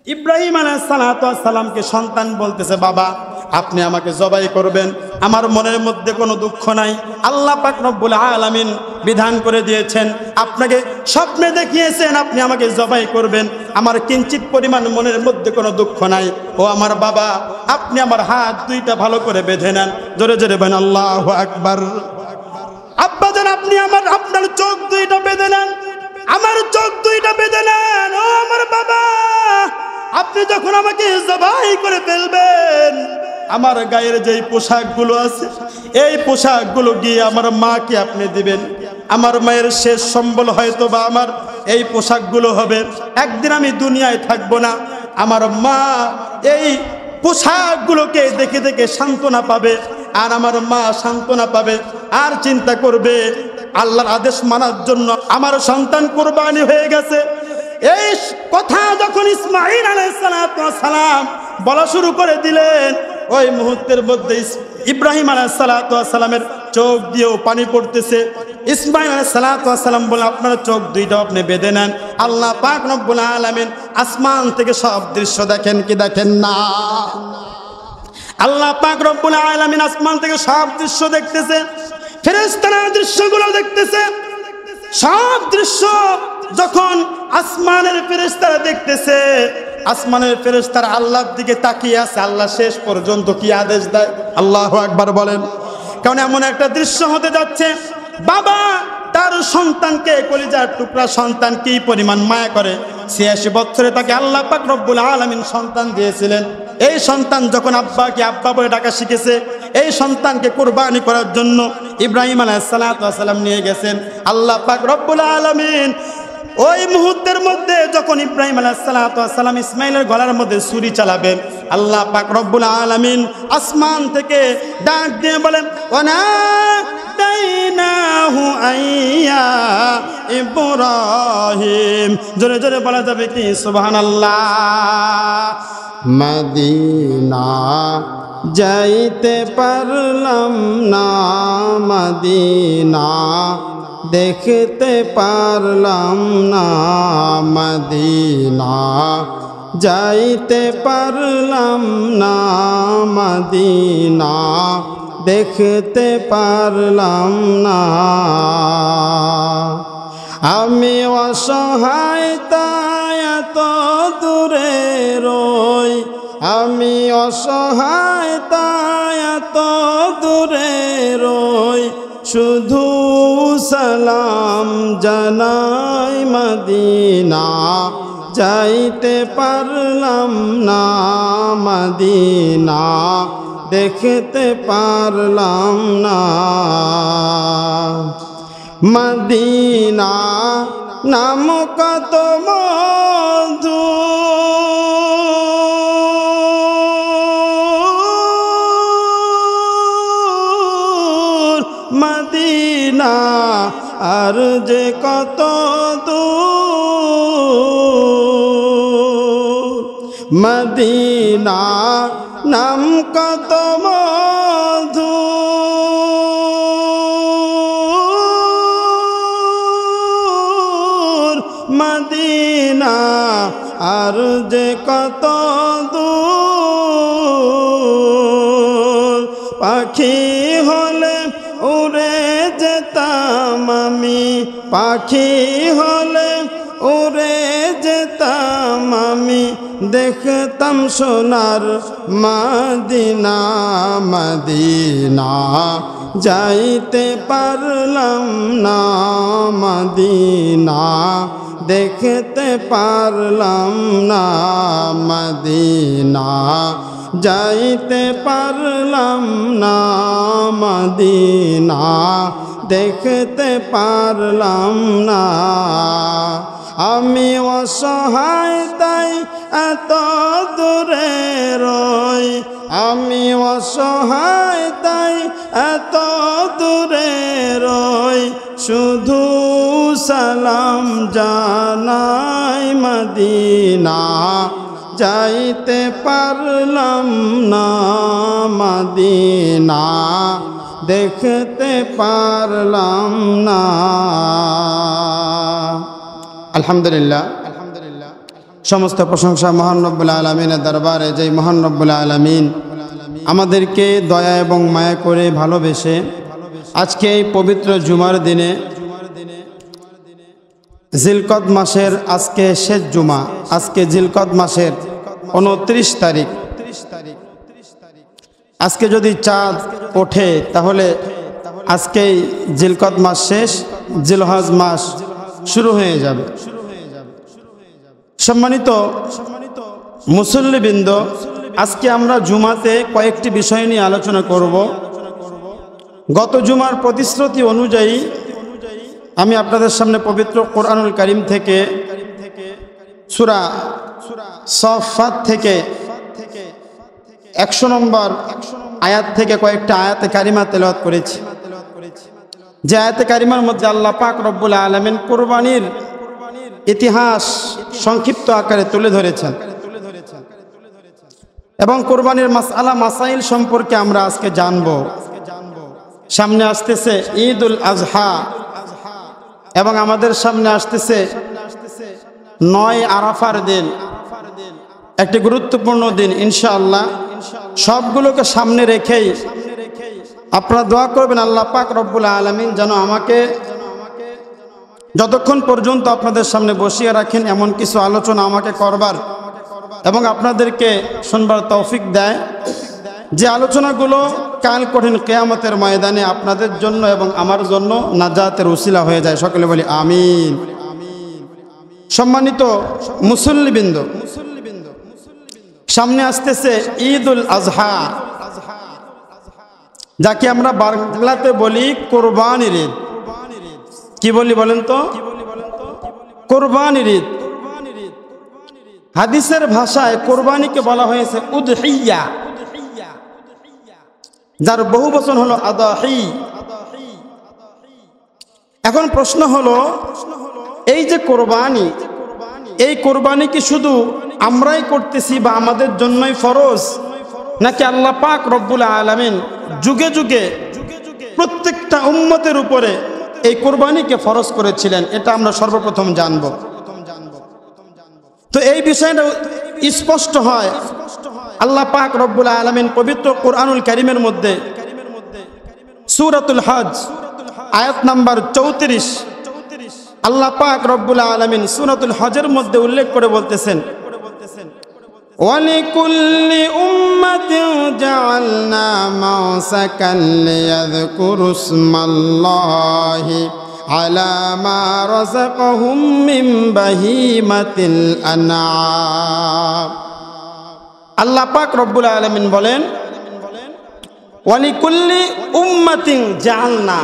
ইব্রাহিম আলাইহিস সালামকে সন্তান বলতেছে, বাবা আপনি আমাকে জবাই করবেন, আমার মনের মধ্যে কোনো দুঃখ নাই। আল্লাহ পাক রব্বুল আলামিন বিধান করে দিয়েছেন, আপনাকে স্বপ্নে দেখিয়েছেন আপনি আমাকে জবাই করবেন, আমার কিঞ্চিত পরিমাণ মনের মধ্যে কোনো দুঃখ নাই। ও আমার বাবা, আপনি আমার হাত দুইটা ভালো করে বেঁধে নেন। জোরে জোরে বলেন আল্লাহু আকবার। আব্বাজান আপনি আপনার চোখ দুইটা বেঁধে নেন, আমার চোখ দুইটা বেঁধে নেন। ও আমার বাবা, আপনি যখন আমাকে জবাই করে ফেলবেন, আমার গায়ের যেই পোশাকগুলো আছে এই পোশাকগুলো গিয়ে আমার মাকে আপনি দিবেন। আমার মায়ের শেষ সম্বল হয়তো বা আমার এই পোশাকগুলো হবে। একদিন আমি দুনিয়ায় থাকবো না, আমার মা এই পোশাকগুলোকে দেখে দেখে সান্ত্বনা পাবে, আর আমার মা সান্ত্বনা পাবে, আর চিন্তা করবে আল্লাহর আদেশ মানার জন্য আমার সন্তান কুরবানি হয়ে গেছে। এই কথা যখন ইসমাঈল আলাইহিস সালাম বলা শুরু করে দিলেন, ওই মুহূর্তের মধ্যে ইব্রাহিম আলাইহিস সালামের চোখ দিয়েও পানি পড়তেছে। ইসমাঈল আলাইহিস সালাম বলে, আপনার চোখ দুইটা আপনি বেঁধে নেন। আল্লাহ পাক রব্বুল আলামিন আসমান থেকে সব দৃশ্য দেখেন কি দেখেন না? আল্লাহ পাক রব্বুল আলামিন আসমান থেকে সব দৃশ্য দেখতেছে, ফেরেশতারা দৃশ্যগুলো দেখতেছে। সব দৃশ্য যখন আসমানের ফেরেশতারা দেখতেছে, আসমানের ফেরেশতারা আল্লাহর দিকে তাকিয়ে আছে। আল্লাহ শেষ পর্যন্ত কি আদেশ দেয়? আল্লাহু আকবার বলেন। কারণ এমন একটা দৃশ্য হতে যাচ্ছে, বাবা তার সন্তানকে, কলিজার টুকরা সন্তান কি পরিমাণ মায়া করে। ৮৬ বছরে তাকে আল্লাহ পাক রব্বুল আলামিন সন্তান দিয়েছিলেন। এই সন্তান যখন আব্বাকে আব্বা বলে ডাকা শিখেছে, এই সন্তানকে কুরবানি করার জন্য ইব্রাহিম আলাইহিস সালাম নিয়ে গেছেন। আল্লাহ পাক রব্বুল আলামিন ওই মুহূর্তের মধ্যে যখন ইব্রাহিম আলাইহিস সালাম ইসমাইলের গলার মধ্যে ছুরি চালাবেন, আল্লাহ পাক রব্বুল আলামিন আসমান থেকে ডাক দিয়ে বলেন, ওয়ানাদাইনাহু আইয়া ইব্রাহিম। জোরে জোরে বলা যাবে কি সুবহানাল্লাহ। মদিনা যাইতে পারলাম না, মদিনা দেখতে পারলাম না, মদিনা যাইতে পারলাম না, মদিনা দেখতে পারলাম না। আমি অসহায় তাই এত দূরে রই, আমি অসহায় তাই এত দূরে রই, শুধু সালাম জানাই মদিনা যাইতে পারলাম না, মদিনা দেখতে পারলাম না। মদিনা নাম কত মধু, মদিনা আর যে কত দূর, মদিনা নাম কত মধু, মদিনা আর যে কত দূর। পাখি হলে উড়ে যেতাম আমি, পাখি হলে উড়ে যেতাম আমি, দেখতাম সোনার মদিনা, মদিনা যাইতে পারলাম না, মদিনা দেখতে পারলাম না, মদিনা যাইতে পারলাম না, মদিনা দেখতে পারলাম না। আমি অসহায় তাই এত দূরে রই, আমি অসহায় তাই এত দূরে রই, শুধু সালাম জানাই মদিনা যাইতে পারলাম না, মদিনা দেখতে পারলাম না। আলহামদুলিল্লাহ, সমস্ত প্রশংসা মহান রব্বুল আলামিনের দরবারে, যেই মহান রব্বুল আলামিন আমাদেরকে দয়া এবং মায়া করে ভালোবেসে আজকে এই পবিত্র জুমার দিনে, জিলকদ মাসের আজকে শেষ জুমা, আজকে জিলকদ মাসের 29 তারিখ। আজকে যদি চাঁদ ওঠে তাহলে আজকেই জিলকদ মাস শেষ, জিলহজ মাস শুরু হয়ে যাবে। সম্মানিত মুসল্লিবৃন্দ, আজকে আমরা জুমাতে কয়েকটি বিষয় নিয়ে আলোচনা করব। গত জুমার প্রতিশ্রুতি অনুযায়ী আমি আপনাদের সামনে পবিত্র কোরআনুল কারীম থেকে সূরা সাফফাত থেকে 100 নম্বর আয়াত থেকে কয়েকটা আয়াতে কারিমা তেলাওয়াত করেছি। যে আয়াতে কারিমার মধ্যে আল্লাহ পাক রব্বুল আলামিন কুরবানির ইতিহাস সংক্ষিপ্ত আকারে তুলে ধরেছেন এবং কুরবানির মাসআলা মাসাইল সম্পর্কে আমরা আজকে জানব। সামনে আসতেছে ঈদুল আজহা এবং আমাদের সামনে আসতেছে 9 আরাফার দিন, একটি গুরুত্বপূর্ণ দিন ইনশাআল্লাহ। সবগুলোকে সামনে রেখেই আপনারা দোয়া করবেন আল্লাহ পাক রব্বুল আলামিন যেন আমাকে যতক্ষণ পর্যন্ত আপনাদের সামনে বসিয়ে রাখেন এমন কিছু আলোচনা আমাকে করবার এবং আপনাদেরকে শুনবার তৌফিক দেয়, যে আলোচনাগুলো কাল কঠিন কিয়ামতের ময়দানে আপনাদের জন্য এবং আমার জন্য নাজাতের উসিলা হয়ে যায়। সকলে বলি আমিন। সম্মানিত মুসল্লিবৃন্দ, সামনে আসতেছে ঈদুল আজহা, যাকে আমরা বাংলাতে বলি কোরবানির ঈদ। কি বলি বলেন তো? কোরবানির ঈদ। হাদিসের ভাষায় কোরবানিকে বলা হয়েছে উদহিয়া, যার বহু বচন হলো আদাহি। এখন প্রশ্ন হলো, এই যে কোরবানি, এই কোরবানি কি শুধু আমরাই করতেছি বা আমাদের জন্যই ফরজ, নাকি আল্লাহ পাক রব্বুল আলামিন যুগে যুগে প্রত্যেকটা উম্মতের উপরে এই কোরবানিকে ফরজ করেছিলেন? এটা আমরা সর্বপ্রথম জানব। তো এই বিষয়টা স্পষ্ট হয় আল্লাহ পাক রব্বুল আলামিন পবিত্র কোরআনুল কারীমের মধ্যে সূরাতুল হজ আয়াত নাম্বার 34 আল্লাহ পাক রব্বুল আলামিন সূরাতুল হজের মধ্যে উল্লেখ করে বলতেছেন, ওয়ালিকুল্লি উম্মাতিন জাআলনা মাওসাকান লিয়াযকুরু ইসমাল্লাহি আলা মা রাযাকাহুম মিন বাহিমাতিল আনআম। আল্লাহ পাক রব্বুল আলামিন বলেন, ওয়ালিকুল্লি উম্মাতিন জাআলনা,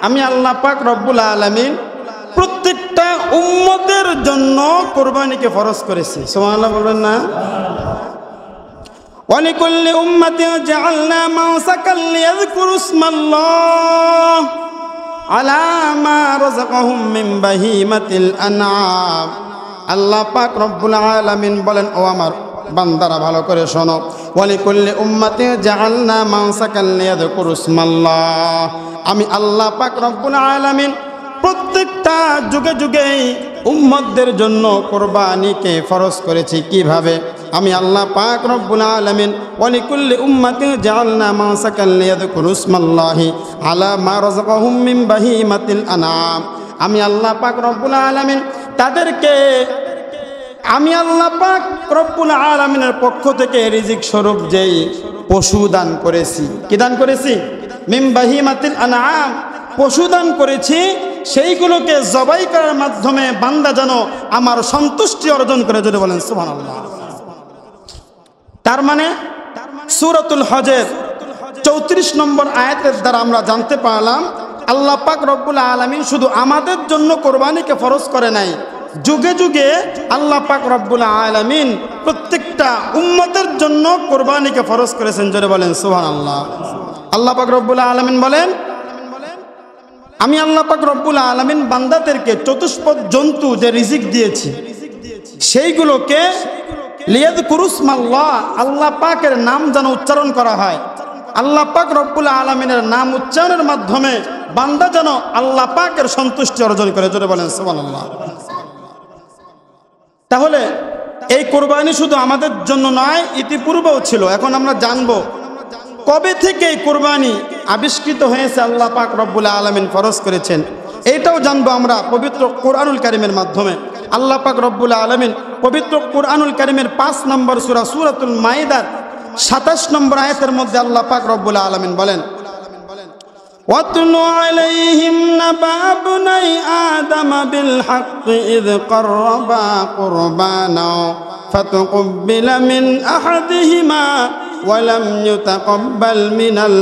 আমি আল্লাহ পাক রব্বুল আলামিন প্রত্যেকটা উম্মতের জন্য কোরবানিকে ফরজ করেছি। সুবহানাল্লাহ বলবেন না? ওয়ালিকুল্লি উম্মাতিন জাআলনা মাওসাকান লিয়াযকুরু ইসমাল্লাহ আলা মা রাযাকাহুম মিন বাহিমাতিল আনআম। আল্লাহ পাক রব্বুল আলামিন বলেন, ও আমার বান্দারা ভালো করে শোনো, ওয়ালিকুল্লি উম্মাতিন জাআলনা মাওসাকান লিয়াযকুরু ইসমাল্লাহ, আমি আল্লাহ পাক রব্বুল আলামিন প্রত্যেকটা যুগে যুগে উম্মতদের জন্য কোরবানিকে ফরজ করেছি। কিভাবে? আমি আল্লাহ পাক রব্বুল আলামিন ওয়ালিকুল্লি উম্মাতিন জাআলনা মাওসাকান লিয়াযকুরু ইসমাল্লাহি আলা মা রাযাকাহুম মিন বাহিমাতিল আনআম, আমি আল্লাহ পাক রব্বুল আলামিন তাদেরকে, আমি আল্লাহ পাক রব্বুল আলামিনের পক্ষ থেকে রিজিক স্বরূপ যেই পশু দান করেছি। কি দান করেছি? মিন বাহিমাতিল আনআম, পশু দান করেছি, সেইগুলোকে জবাই করার মাধ্যমে বান্দা যেন আমার সন্তুষ্টি অর্জন করে। যদি বলেন সুবহানাল্লাহ। তার মানে সূরাতুল হজের 34 নম্বর আয়াতের দ্বারা আমরা জানতে পারলাম আল্লাহ পাক রব্বুল আলামিন শুধু আমাদের জন্য কোরবানিকে ফরজ করে নাই, যুগে যুগে আল্লাহ পাক রব্বুল আলামিন প্রত্যেকটা উম্মতের জন্য কোরবানিকে ফরজ করেছেন। জোরে বলেন সুবহানাল্লাহ। আল্লাহ পাক রব্বুল আলামিন বলেন, আমি আল্লাহ পাক রব্বুল আলামিন বান্দাদেরকে চতুষ্পদ জন্তু যে রিজিক দিয়েছি সেইগুলোকে লিয়াযকুরু ইসমাল্লাহ, আল্লাহ পাকের নাম যেন উচ্চারণ করা হয়। আল্লাহ পাক রব্বুল আলামিনের নাম উচ্চারণের মাধ্যমে বান্দা যেন আল্লাহ পাকের সন্তুষ্টি অর্জন করে। জোরে বলেন সুবহানাল্লাহ। তাহলে এই কোরবানি শুধু আমাদের জন্য নয়, ইতিপূর্বেও ছিল। এখন আমরা জানবো কবে থেকে এই কোরবানি আবিষ্কৃত হয়েছে, আল্লাহ পাক রব্বুল আলামিন ফরজ করেছেন। এইটাও জানবো আমরা পবিত্র কোরআনুল কারীমের মাধ্যমে। আল্লাহ পাক রব্বুল আলামিন পবিত্র কোরআনুল কারীমের 5 নম্বর সূরা সূরাতুল মাইদার 27 নম্বর আয়াতের মধ্যে আল্লাহ পাক রব্বুল আলামিন বলেন, ওয়াতলু আলাইহিম নাবা বনি আদম বিল হক ইয করবা কুরবানা ফাতাকাব্বালা মিন আহাদিহিমা ওয়া লাম ইউতাকাব্বাল মিনাল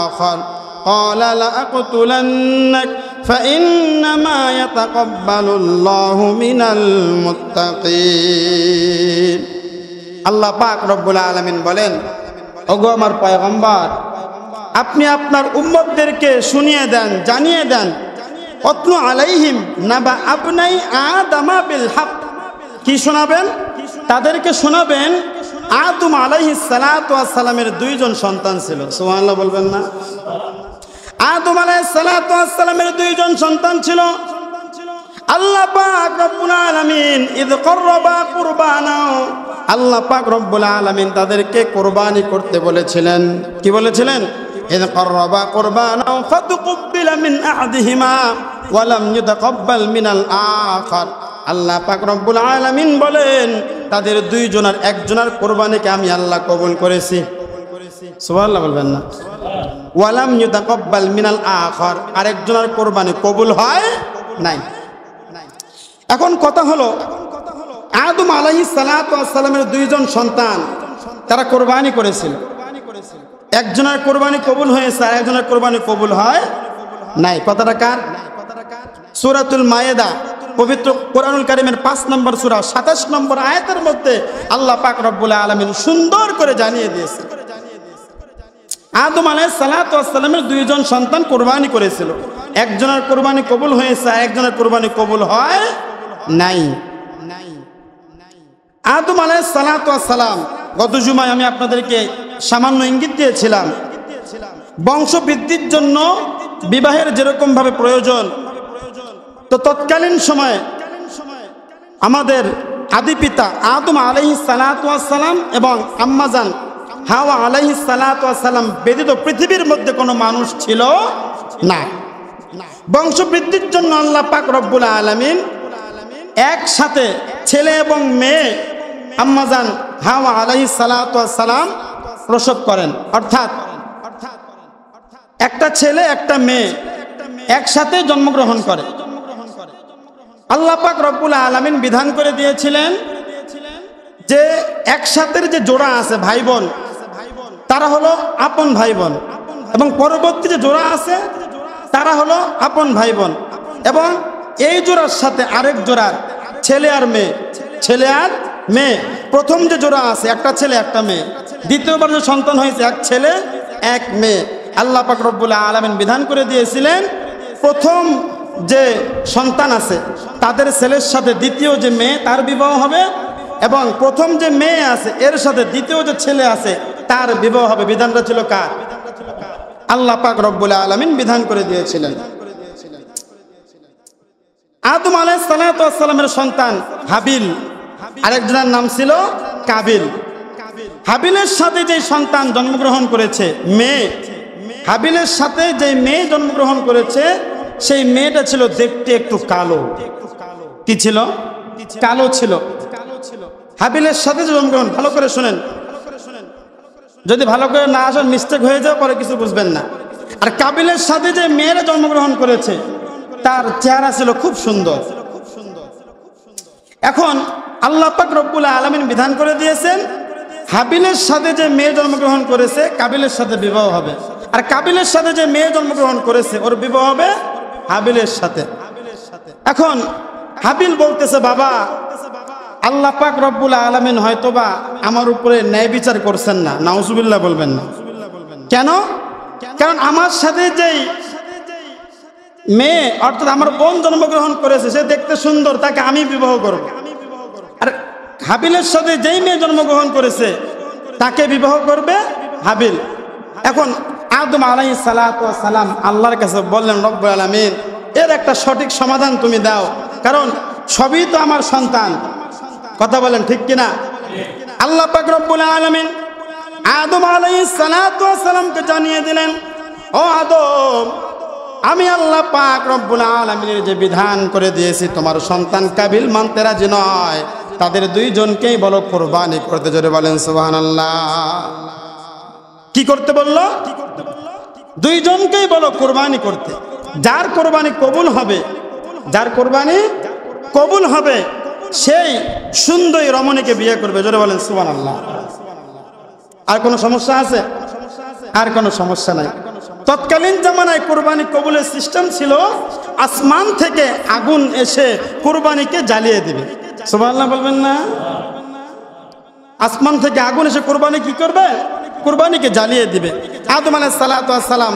আখার قال لأقتلنك فإنما يتقبل الله من المتقين। আল্লাহ পাক রব্বুল আলামিন বলেন, ওগো আমার পয়গম্বর, আপনি আপনার উম্মতদেরকে শুনিয়ে দেন, জানিয়ে দেন, ওয়াতলু আলাইহিম নাবা আবনাই আদম বিল হক। কি শোনাবেন? তাদেরকে শোনাবেন আদম আলাইহিস সালাতু ওয়াস সালামের 2 জন সন্তান ছিল। সুবহানাল্লাহ বলবেন না? আদম আলাইহিস সালাতু ওয়াস সালামের 2 জন সন্তান ছিল। আল্লাহ পাক রব্বুল আলামিন ইয করবা কুরবানা, আল্লাহ পাক রব্বুল আলামিন তাদেরকে কুরবানি করতে বলেছিলেন। কি বলেছিলেন? ইয করবা কুরবানা ফাতাকাব্বালা মিন আহাদিহিমা ওয়া লাম ইউতাকাব্বাল মিনাল আখার। আল্লাহ পাক রব্বুল আলামিন বলেন, তাদের 2 জনের একজনের কুরবানিকে আমি আল্লাহ কবুল করেছি। সুবহানাল্লাহ বলবেন না? ওয়া লাম ইউতাকাব্বাল মিনাল আখার, আরেকজনের কুরবানি কবুল হয় নাই। এখন কথা হলো, আদম আলাইহিস সালাতু ওয়াস সালামের 2 জন সন্তান তারা কুরবানি করেছিল। একজনের কুরবানি কবুল হয়েছে আর একজনের কুরবানি কবুল হয় নাই। কথাটা কার? সূরাতুল মায়েদা পবিত্র কোরআনুল কারীমের 5 নম্বর সূরা 27 নম্বর আয়াতের মধ্যে আল্লাহ পাক রব্বুল আলামিন সুন্দর করে জানিয়ে দিয়েছে, আদম আলাইহিস সালাতু ওয়াস সালামের 2 জন সন্তান কুরবানি করেছিল। একজনের কুরবানি কবুল হয়েছে আর একজনের কুরবানি কবুল হয় নাই। আদম আলাইহিস সালাতু ওয়াস সালাম, গত জুমায় আমি আপনাদেরকে সামান্য ইঙ্গিত দিয়েছিলাম, বংশ বৃদ্ধির জন্য বিবাহের যেরকম ভাবে প্রয়োজন, তো তৎকালীন সময়ে আমাদের আদি পিতা আদম আলাইহিস সালাতু ওয়াস সালাম এবং আম্মাজান হাওয়া আলাইহিস সালাতু ওয়াস সালাম ব্যতীত পৃথিবীর মধ্যে কোনো মানুষ ছিল না। বংশ বৃদ্ধির জন্য আল্লাহ পাক রব্বুল আলামিন একসাথে ছেলে এবং মেয়ে আম্মাজান হাওয়া আলাইহিস সালাতু ওয়াস সালাম প্রসব করেন। অর্থাৎ একটা ছেলে একটা মেয়ে একসাথে জন্মগ্রহণ করে। আল্লাহ পাক রব্বুল আলামিন বিধান করে দিয়েছিলেন যে একসাথের যে জোড়া আছে ভাই বোন, তারা হলো আপন ভাই বোন, এবং পরবর্তী যে জোড়া আছে তারা হলো আপন ভাই বোন, এবং এই জোড়ার সাথে আরেক জোড়ার ছেলে আর মেয়ে, ছেলে আর মেয়ে। প্রথম যে জোড়া আছে একটা ছেলে একটা মেয়ে, দ্বিতীয়বার যে সন্তান হয়েছে এক ছেলে এক মেয়ে। আল্লাহ পাক রব্বুল আলামিন বিধান করে দিয়েছিলেন প্রথম যে সন্তান আছে তাদের ছেলের সাথে দ্বিতীয় যে মেয়ে তার বিবাহ হবে, এবং প্রথম যে মেয়ে আছে এর সাথে দ্বিতীয় যে ছেলে আছে তার বিবাহ হবে। বিধানটা ছিল কার? আল্লাহ পাক রব্বুল আলামিন বিধান করে দিয়েছিলেন। আদম আলাইহিস সালাতু ওয়াস সালামের সন্তান হাবিল, আরেকজনের নাম ছিল কাবিল। হাবিলের সাথে যে সন্তান জন্মগ্রহণ করেছে মেয়ে, হাবিলের সাথে যে মেয়ে জন্মগ্রহণ করেছে সেই মেয়েটা ছিল দেখতে একটু কালো। কি ছিল? কালো ছিল। হাবিলের সাথে জন্মগ্রহণ, ভালো করে শুনেন, যদি ভালো করে না আসেন মিস্টেক হয়ে যাবে, পরে কিছু বুঝবেন না। আর কাবিলের সাথে যে মেয়েরা জন্মগ্রহণ করেছে তার চেহারা ছিল খুব সুন্দর। এখন আল্লাহ পাক রব্বুল আলামিন বিধান করে দিয়েছেন হাবিলের সাথে যে মেয়ে জন্মগ্রহণ করেছে কাবিলের সাথে বিবাহ হবে, আর কাবিলের সাথে যে মেয়ে জন্মগ্রহণ করেছে ওর বিবাহ হবে হাবিলের সাথে। এখন হাবিল বলতেছে, বাবা আল্লাহ পাক রব্বুল আলামিন হয়তোবা আমার উপরে ন্যায় বিচার করছেন না। নাউজুবিল্লাহ বলবেন না? কেন? কারণ আমার সাথে যেই মেয়ে অর্থাৎ আমার বোন জন্মগ্রহণ করেছে সে দেখতে সুন্দর, তাকে আমি বিবাহ করব। আর হাবিলের সাথে যেই মেয়ে জন্মগ্রহণ করেছে তাকে বিবাহ করবে হাবিল। এখন আদম আলাইহিস সালাতু ওয়াস সালাম আল্লাহর কাছে বললেন, রব্বুল আলামিন এর একটা সঠিক সমাধান তুমি দাও, কারণ সবই তো আমার সন্তান, কথা বলেন ঠিক কিনা? আল্লাহ পাক রব্বুল আলামিন আদম আলাইহিস সালাতু ওয়াস সালামকে জানিয়ে দিলেন, ও আদম, আমি আল্লাহ পাক রব্বুল আলামিনের যে বিধান করে দিয়েছি তোমার সন্তান কাবিল মানতে রাজি নয়, তাদের দুইজনকেই বলো কুরবানি করতে। জোরে বলেন সুবহানাল্লাহ। কি করতে বললো? দুইজনকেই বলো কুরবানি করতে। যার কুরবানি কবুল হবে, যার কুরবানি কবুল হবে সেই সুন্দরী রমণীকে বিয়ে করবে। জোরে বলেন সুবহানাল্লাহ। আর কোনো সমস্যা আছে? আর কোনো সমস্যা নাই। তৎকালীন জামানায় কুরবানি কবুলের সিস্টেম ছিল আসমান থেকে আগুন এসে কুরবানিকে জ্বালিয়ে দিবে। সুবহানাল্লাহ বলবেন না? আসমান থেকে আগুন এসে কুরবানি কি করবে? কুরবানিকে জ্বালিয়ে দিবে। আদম আলাইহিস সালাতু ওয়াস সালাম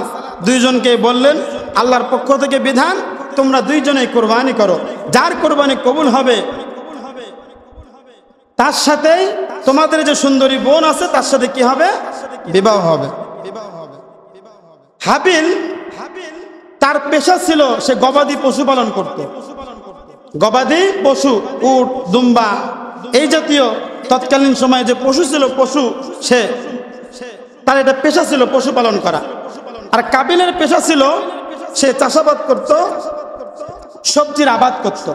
দুইজনকে বললেন, আল্লাহর পক্ষ থেকে বিধান, তোমরা দুইজনেই কুরবানি করো। যার কুরবানি কবুল হবে তার সাথেই তোমাদের যে সুন্দরী বোন আছে তার সাথে কি হবে? বিবাহ হবে। হাবিল তার পেশা ছিল সে গবাদি পশু পালন করত। গবাদি পশু, উট, দুম্বা, এই জাতীয় তৎকালীন সময়ে যে পশু ছিল, পশু সে তার এটা পেশা ছিল পশু পালন করা। আর কাবিলের পেশা ছিল সে চাষাবাদ করত, সবজির আবাদ করত।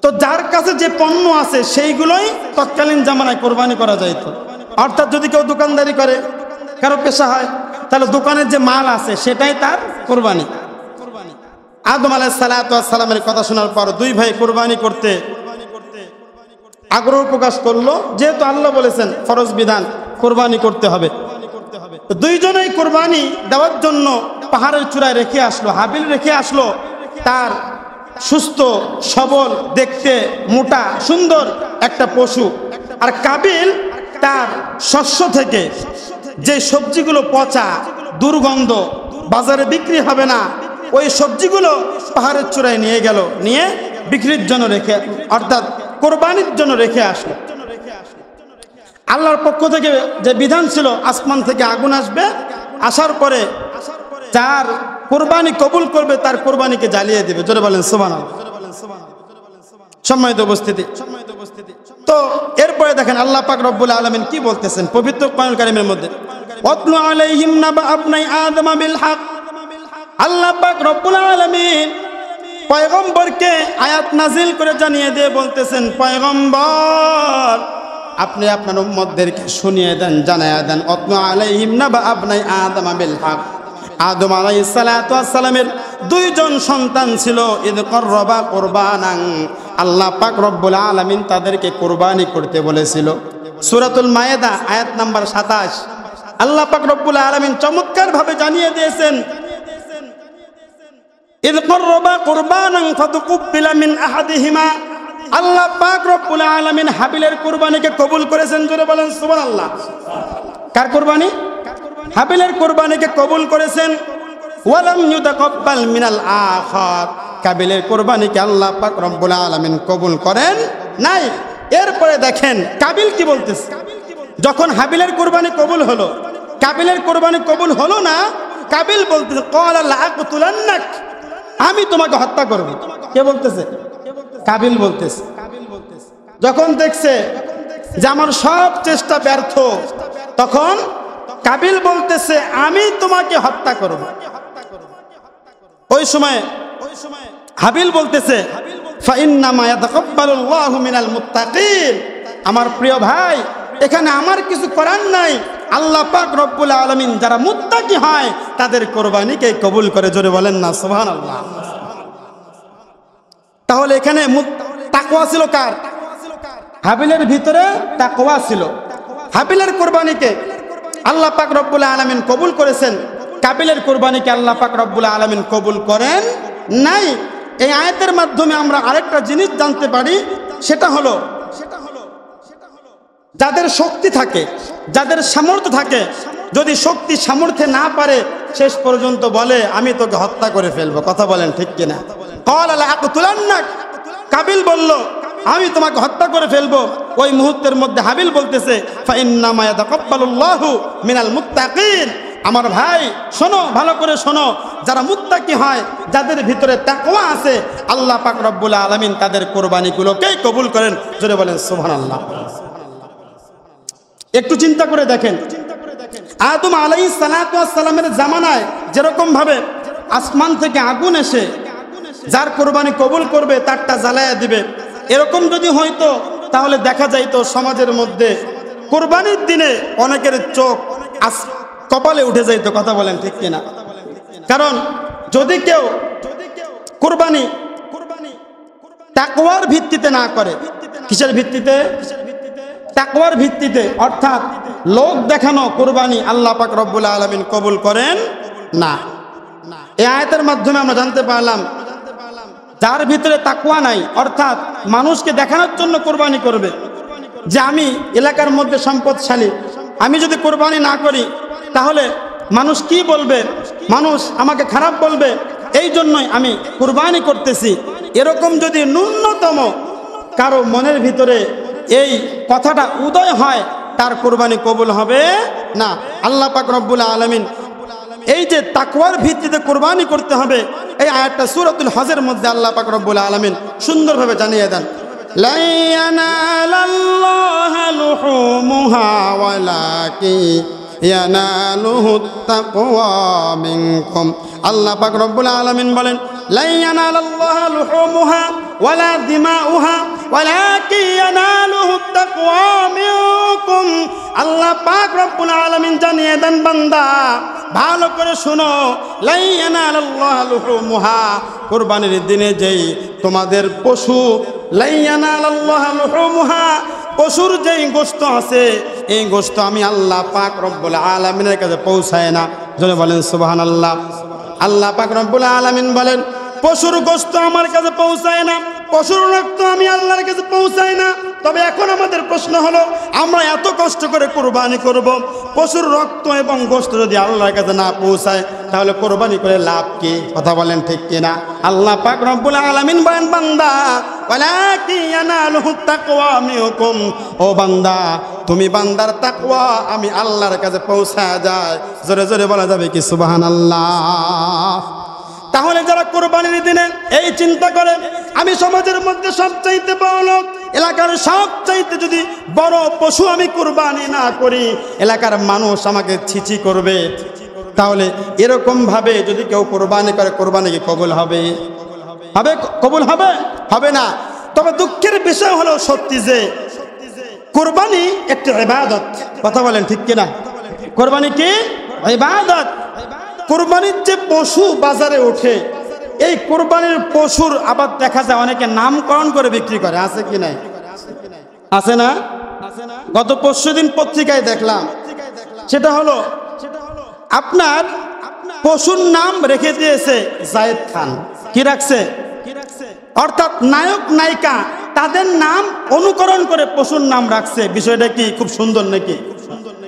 তো যার কাছে যে পণ্য আছে সেইগুলোই তৎকালীন জামানায় কোরবানি করা যাইত। অর্থাৎ যদি কেউ দোকানদারি করে, কারো পেশা হয়, তাহলে দোকানের যে মাল আছে সেটাই তার কোরবানি। আদম আলাইহিস সালাতু ওয়াস সালামের কথা শোনার পর দুই ভাই কোরবানি করতে আগ্রহ প্রকাশ করলো। যেহেতু আল্লাহ বলেছেন ফরজ বিধান কোরবানি করতে হবে, দুইজনেই কোরবানি দেওয়ার জন্য পাহাড়ের চূড়ায় রেখে আসলো। হাবিল রেখে আসলো তার সুস্থ সবল, দেখতে মোটা সুন্দর একটা পশু। আর কাবিল তার শস্য থেকে যে সবজিগুলো পচা, দুর্গন্ধ, বাজারে বিক্রি হবে না, ওই সবজিগুলো পাহাড়ের চূড়ায় নিয়ে গেল, নিয়ে বিক্রির জন্য রেখে, অর্থাৎ কোরবানির জন্য রেখে আসলো। আল্লাহর পক্ষ থেকে যে বিধান ছিল আসমান থেকে আগুন আসবে, আসার পরে যার কোরবানি কবুল করবে তার কোরবানিকে জ্বালিয়ে দিবে। জোরে বলেন সুবহানাল্লাহ। সম্মানিত উপস্থিতি, তো এরপরে দেখেন আল্লাহ পাক রব্বুল আলামিন কি বলতেছেন পবিত্র কোরআনুল কারীমের মধ্যে, ওয়াতলু আলাইহিম নাবা আবনাই আদম বিল হক। আল্লাহ পাক রব্বুল আলামিন পয়গম্বরকে আয়াত নাজিল করে জানিয়ে দিয়ে বলতেছেন, পয়গম্বর আপনি আপনার উম্মতদেরকে শুনিয়ে দেন, জানায়া দেন, ওয়াতলু আলাইহিম নাবা আবনাই আদম বিল হক। আদম আলাইহিস সালাতু ওয়াস সালামের দুইজন সন্তান ছিল, ইদ করবা কুরবানান, আল্লাহ পাক রব্বুল আলামিন তাদেরকে কুরবানি করতে বলেছিল। সূরাতুল মায়েদা আয়াত নাম্বার 27 আল্লাহ পাক রব্বুল আলামিন চমৎকার ভাবে জানিয়ে দিয়েছেন, ইদ করবা কুরবানান ফাতুকুব্বিলা মিন আহাদিহিমা। আল্লাহ পাক রব্বুল আলামিন হাবিলের কুরবানিকে কবুল করেছেন। জোরে বলেন সুবহানাল্লাহ। কার কুরবানি? হাবিলের কুরবানিকে কবুল করেছেন। ওয়ালাম ইউতাকাব্বাল মিনাল আখার, কাবিলের কুরবানিকে আল্লাহ পাক রব্বুল আলামিন কবুল করেন নাই। এরপরে দেখেন কাবিল কি বলতেছে, যখন হাবিলের কুরবানি কবুল হলো, কাবিলের কুরবানি কবুল হলো না, কাবিল বলতেছে ক্বালা লাআকতুলান্নাক, আমি তোমাকে হত্যা করব। কে বলতেছে? কাবিল বলতেছে। যখন দেখছে যে আমার সব চেষ্টা ব্যর্থ, তখন কাবিল বলতেছে আমি তোমাকে হত্যা করব। ওই সময় হাবিল বলতেছে ফাইন্নামা ইয়াতাকাব্বালুল্লাহু মিনাল মুত্তাকিন। আমার প্রিয় ভাই, এখানে আমার কিছু করার নাই, আল্লাহ পাক রব্বুল আলামিন যারা মুত্তাকি হয় তাদের কোরবানিকে কবুল করে। জোরে বলেন না সুবহানাল্লাহ। তাহলে এখানে তাকওয়া ছিল কার? হাবিলের ভিতরে তাকওয়া ছিল। হাবিলের কোরবানিকে আল্লাহ পাক রব্বুল আলামিন কবুল করেছেন, কাবিলের কোরবানিকে আল্লাহ পাক রব্বুল আলামিন কবুল করেন নাই। এই আয়াতের মাধ্যমে আমরা আরেকটা জিনিস জানতে পারি, সেটা হলো যাদের শক্তি থাকে, যাদের সামর্থ্য থাকে, যদি শক্তি সামর্থ্যে না পারে শেষ পর্যন্ত বলে আমি তোকে হত্যা করে ফেলবো। কথা বলেন ঠিক কিনা? ক্বালা লাআকতুলান্নাক, কাবিল বলল আমি তোমাকে হত্যা করে ফেলবো। ওই মুহূর্তের মধ্যে হাবিল বলতেছে ফাইন্নামা ইয়াতাকাব্বালুল্লাহু মিনাল মুত্তাকিন, আমার ভাই শোনো, ভালো করে শোনো, যারা মুত্তাকি হয়, যাদের ভিতরে তাকওয়া আছে, আল্লাহ পাক রব্বুল আলামিন তাদের কোরবানিগুলোকেই কবুল করেন। জোরে বলেন সুবহানাল্লাহ। একটু চিন্তা করে দেখেন, আদম আলাইহিস সালাতু ওয়াস সালামের জামানায় যেরকম ভাবে আসমান থেকে আগুন এসে যার কোরবানি কবুল করবে তারটা জ্বালায়া দিবে, এরকম যদি হয়তো তাহলে দেখা যাইতো সমাজের মধ্যে কোরবানির দিনে অনেকের চোখ কপালে উঠে যাইতো। কথা বলেন ঠিক কিনা? কারণ যদি কেউ কোরবানি তাকওয়ার ভিত্তিতে না করে, কিসের ভিত্তিতে? তাকওয়ার ভিত্তিতে, অর্থাৎ লোক দেখানো কোরবানি আল্লাহ পাক রব্বুল আলামিন কবুল করেন না। এই আয়াতের মাধ্যমে আমরা জানতে পারলাম যার ভিতরে তাকওয়া নাই, অর্থাৎ মানুষকে দেখানোর জন্য কোরবানি করবে যে আমি এলাকার মধ্যে সম্পদশালী, আমি যদি কোরবানি না করি তাহলে মানুষ কি বলবে, মানুষ আমাকে খারাপ বলবে, এই জন্যই আমি কোরবানি করতেছি, এরকম যদি ন্যূনতম কারো মনের ভিতরে এই কথাটা উদয় হয়, তার কোরবানি কবুল হবে না। আল্লাহ পাক রব্বুল আলামিন এই যে তাকওয়ার ভিত্তিতে কোরবানি করতে হবে, এই আয়াতটা সূরাতুল হজের মধ্যে আল্লাহ পাক রব্বুল আলামিন সুন্দরভাবে জানিয়ে দেন। লা ইয়ানালাল্লাহু লুহুমুহা ওয়ালাকিন ইয়ানালুহুত তাকওয়া মিনকুম। আল্লাহ পাক রব্বুল আলামিন বলেন, লা ইয়ানালাল্লাহু লুহুমুহা ওয়ালা দিমাউহা ওয়ালাকিন ইয়ানালুহুত তাকওয়া মিনকুম। আল্লাহ পাক রব্বুল আলামিন জানিয়ে দেন, বান্দা ভালো করে শোনো, লা ইয়ানালাল্লাহু লুহুমুহা, কুরবানির দিনে যেই তোমাদের পশু, লা ইয়ানালাল্লাহু লুহুমুহা, পশুর যেই গোশত আছে এই গোশত আমি আল্লাহ পাক রব্বুল আলামিনের কাছে পৌঁছায় না। জোরে বলেন সুবহানাল্লাহ। আল্লাহ পাক রব্বুল আলামিন বলেন, পশুর গোশত আমার কাছে পৌঁছায় না, পশুর রক্ত আমি আল্লাহর কাছে পৌঁছায় না। তবে এখন আমাদের প্রশ্ন হলো, আমরা এত কষ্ট করে কোরবানি করব, পশুর রক্ত এবং গোশত যদি আল্লাহর কাছে না পৌঁছায় তাহলে কোরবানি করে লাভ কি? কথা বলেন ঠিক কিনা? আল্লাহ পাক রব্বুল আলামিন বলেন, বান্দা ওয়ালাকিন ইয়ানালুহুত তাকওয়া মিনকুম, ও বান্দা তুমি বান্দার তাকওয়া আমি আল্লাহর কাছে পৌঁছায় যায়। জোরে জোরে বলা যাবে কি সুবহানাল্লাহ? তাহলে যারা কোরবানির দিনে এই চিন্তা করে আমি সমাজের মধ্যে সবচাইতে বড় লোক, এলাকার সবচাইতে যদি বড় পশু আমি কোরবানি না করি এলাকার মানুষ আমাকে ছিছি করবে, তাহলে এরকম ভাবে যদি কেউ কোরবানি করে কোরবানি কি কবুল হবে? হবে? কবুল হবে? হবে না। তবে দুঃখের বিষয় হলো সত্যি যে কোরবানি একটি ইবাদত। কথা বলেন ঠিক কিনা? কোরবানি কি ইবাদত। কোরবানির যে পশু বাজারে ওঠে, এই কোরবানির পশুর আবার দেখা যায় অনেকে নামকরণ করে বিক্রি করে, আছে কি নাই? আছে না? গত পরশুদিন পত্রিকায় দেখলাম, সেটা হলো আপনার পশুর নাম রেখে দিয়েছে জায়েদ খান। কি রাখছে? অর্থাৎ নায়ক নায়িকা তাদের নাম অনুকরণ করে পশুর নাম রাখছে। বিষয়টা কি খুব সুন্দর নাকি?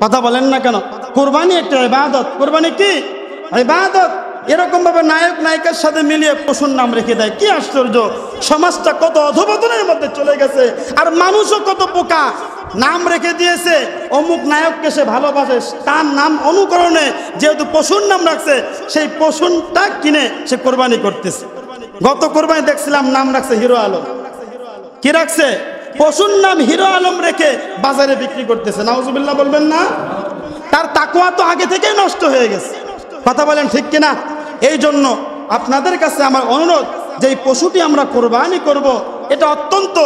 কথা বলেন না কেন? কোরবানি একটা ইবাদত। কোরবানি কি ইবাদত। এরকম ভাবে নায়ক নায়িকার সাথে মিলিয়ে পশুর নাম রেখে দেয়। কি আশ্চর্য! সমাজটা কত অধঃপতনের মধ্যে চলে গেছে, আর মানুষও কত বোকা। নাম রেখে দিয়েছে অমুক নায়ককে সে ভালোবাসে, তার নাম অনুকরণে যেহেতু পশুর নাম রাখছে, সেই পশুটা কিনে সে কোরবানি করতেছে। গত কোরবানি দেখছিলাম নাম রাখছে হিরো আলম। কি রাখছে? পশুর নাম হিরো আলম রেখে বাজারে বিক্রি করতেছে। নাউজুবিল্লাহ বলবেন না? তার তাকওয়া তো আগে থেকেই নষ্ট হয়ে গেছে। কথা বলেন ঠিক কিনা? এই জন্য আপনাদের কাছে আমার অনুরোধ যে এই পশুটি আমরা কোরবানি করব, এটা অত্যন্ত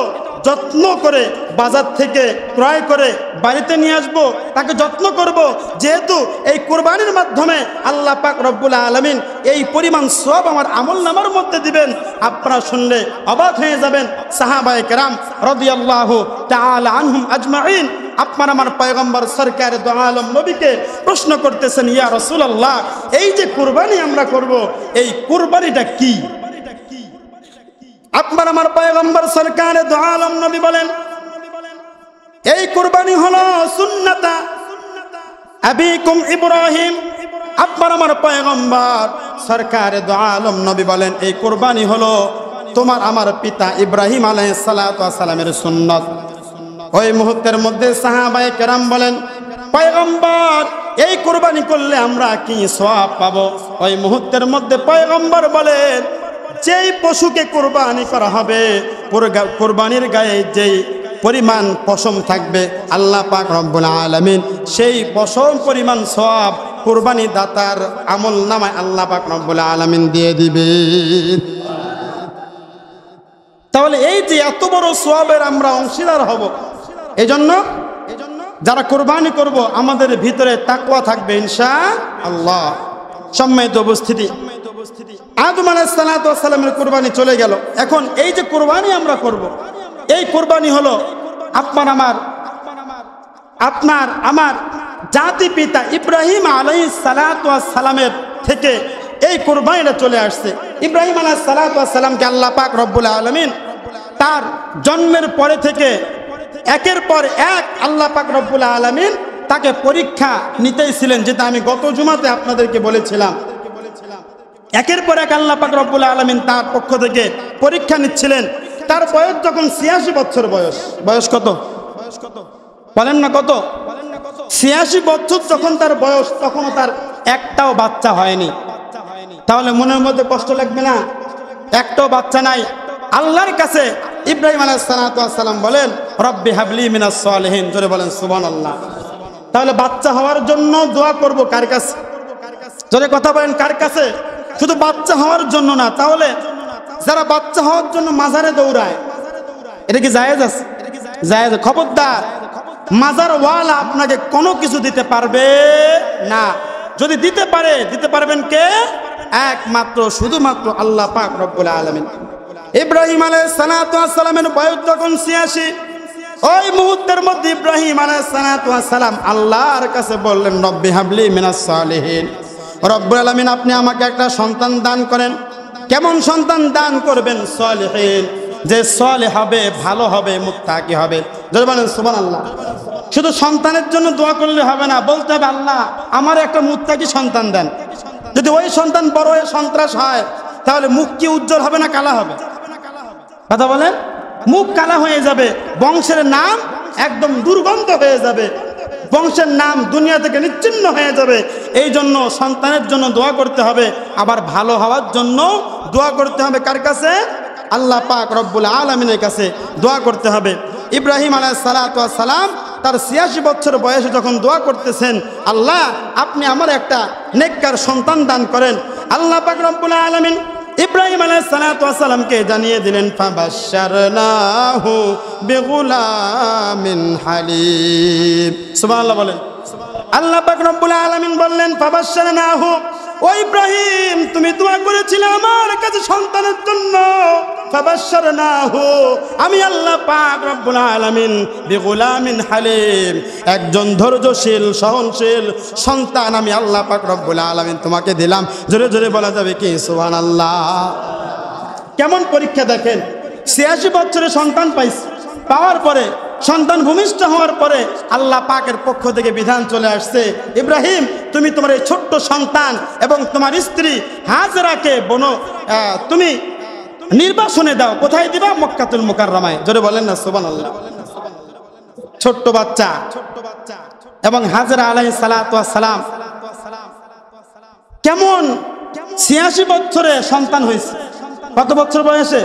যত্ন করে বাজার থেকে ক্রয় করে বাড়িতে নিয়ে আসবো, তাকে যত্ন করব। যেহেতু এই কোরবানির মাধ্যমে আল্লাহ পাক রব্বুল আলামিন এই পরিমাণ সওয়াব আমার আমলনামার মধ্যে দিবেন, আপনারা শুনলে অবাক হয়ে যাবেন। সাহাবায়ে কেরাম রাদিয়াল্লাহু তাআলা আনহুম আজমাইন আপনার আমার পয়গম্বর সরকার দু আলম নবীকে প্রশ্ন করতেছেন, ইয়া রাসূলুল্লাহ, এই যে কুরবানি আমরা করব, এই কুরবানিটা কি? আপনার আমার পয়গম্বর সরকার দু আলম নবী বলেন, এই কুরবানি হলো সুন্নাতা আবিকুম ইব্রাহিম। আপনার আমার পয়গম্বর সরকার দু আলম নবী বলেন, এই কুরবানি হলো তোমার আমার পিতা ইব্রাহিম আলাইহিস সালাতু ওয়াস সালামের সুন্নাত। ওই মুহূর্তের মধ্যে সাহাবায়ে কেরাম বলেন, পয়গম্বর এই কোরবানি করলে আমরা কি সওয়াব পাবো? ওই মুহূর্তের মধ্যে পয়গম্বর বলেন, যেই পশুকে কোরবানি করা হবে, কোরবানির গায়ে যেই পরিমাণ পশম থাকবে, আল্লাহ পাক রব্বুল আলামিন সেই পশম পরিমাণ সওয়াব কোরবানি দাতার আমল নামায় আল্লাহ পাক রব্বুল আলামিন দিয়ে দিবে। তাহলে এই যে এত বড় সওয়াবের আমরা অংশীদার হব, এজন্য যারা কোরবানি করব আমাদের ভিতরে তাকওয়া থাকবে ইনশাআল্লাহ। সম্মানিত উপস্থিতি, আদম আলাইহিস সালাতু ওয়াস সালামের কোরবানি চলে গেল। এখন এই যে কোরবানি আমরা করব, এই কোরবানি হলো আপনার আমার জাতি পিতা ইব্রাহিম আলাইহিস সালাতু ওয়াস সালামের থেকে এই কোরবানিটা চলে আসছে। ইব্রাহিম আলাইহিস সালাতু ওয়াস সালামকে আল্লাহ পাক রব্বুল আলামিন তার জন্মের পরে থেকে একের পর এক আল্লাহ পাক রব্বুল আলামিন তাকে পরীক্ষা নিতেইছিলেন, যেটা আমি গত জুমাতে আপনাদেরকে বলেছিলাম। একের পর এক আল্লাহ পাক রব্বুল আলামিন তার পক্ষ থেকে পরীক্ষা নিচ্ছিলেন। তার বয়স যখন 86 বছর বয়স কত বলেন না, কত? 86 বছর যখন তার বয়স, তখনও তার একটাও বাচ্চা হয়নি। তাহলে মনের মধ্যে কষ্ট লাগবে না? একটাও বাচ্চা নাই। আল্লাহর কাছে ইব্রাহিম আলাইহিস সালাতু ওয়াস সালাম বলেন, রব্বি হাবলি মিনাস সালিহিন, জোরে বলেন সুবহানাল্লাহ। তাহলে বাচ্চা হওয়ার জন্য দোয়া করব কার কাছে? জোরে কথা বলেন, কার কাছে? শুধু বাচ্চা হওয়ার জন্য না। তাহলে যারা বাচ্চা হওয়ার জন্য মাজারে দৌড়ায়, এটা কি জায়েজ আছে? জায়েজ। খবরদার, মাজার ওয়ালা আপনাকে কোনো কিছু দিতে পারবে না। যদি দিতে পারবেন কে? একমাত্র শুধুমাত্র আল্লাহ পাক রব্বুল আলামিন। ইব্রাহিম আলাইহিস সালাতু ওয়াস সালামের বয়স যখন 86, ওই মুহূর্তের মধ্যে ইব্রাহিম আলাইহিস সালাতু ওয়াস সালাম আল্লাহর কাছে বললেন, রব্বি হাবলি মিনাস সালিহিন, রব্বুল আলামিন আপনি আমাকে একটা সন্তান দান করেন। কেমন সন্তান দান করবেন? সালিহিন, যে সালেহ হবে, ভালো হবে, মুত্তাকি হবে। জোরে বলেন সুবহানাল্লাহ। শুধু সন্তানের জন্য দোয়া করলে হবে না, বলতে হবে আল্লাহ আমার একটা মুত্তাকি সন্তান দেন। যদি ওই সন্তান বড় হয়ে সন্ত্রাস হয়, তাহলে মুখ কি উজ্জ্বল হবে না কালা হবে? কথা বলেন, মুখ কালা হয়ে যাবে, বংশের নাম একদম দুর্গন্ধ হয়ে যাবে, বংশের নাম দুনিয়া থেকে নিচ্ছিন্ন হয়ে যাবে। এই জন্য সন্তানের জন্য দোয়া করতে হবে, আবার ভালো হওয়ার জন্য দোয়া করতে হবে। কার কাছে? আল্লাহ পাক রব্বুল আলামিনের কাছে দোয়া করতে হবে। ইব্রাহিম আলাইহিস সালাতু ওয়াস সালাম তার 86 বছর বয়সে যখন দোয়া করতেছেন, আল্লাহ আপনি আমার একটা নেককার সন্তান দান করেন, আল্লাহ পাক রব্বুল আলামিন ইব্রাহিম আলাইহিস সালাতু ওয়াস সালামকে জানিয়ে দিলেন, ফাবাশশারনাহু বিগুলামিন হালিম। সুবহানাল্লাহ বলেন। আল্লাহ পাক রব্বুল আলামিন বললেন, ফাবাশশারনাহু, ও ইব্রাহিম তুমি দোয়া করেছিলে আমার কাছে সন্তানের জন্য, ফাবাশশারনাহু, আমি আল্লাহ পাক রব্বুল আলামিন বিগুলামিন হালিম, একজন ধৈর্যশীল সহনশীল সন্তান আমি আল্লাহ পাক রব্বুল আলামিন তোমাকে দিলাম। জোরে জোরে বলা যাবে কি সুবহানাল্লাহ? কেমন পরীক্ষা দেখেন। 86 বছরে সন্তান পাওয়ার পরে, সন্তান ভূমিষ্ঠ হওয়ার পরে আল্লাহ পাকের পক্ষ থেকে বিধান চলে আসছে, ইব্রাহিম তুমি তোমার এই ছোট্ট সন্তান এবং তোমার স্ত্রী হাজরাকে তুমি নির্বাসনে দাও। কোথায় দিবা? মক্কাতুল মুকাররমায়। জোরে বলেন না সুবহানাল্লাহ। ছোট্ট বাচ্চা এবং হাজরা আলাইহিস সালাতু ওয়াস সালাম কেমন 86 বছরে সন্তান হয়েছে, কত বছর বয়সে?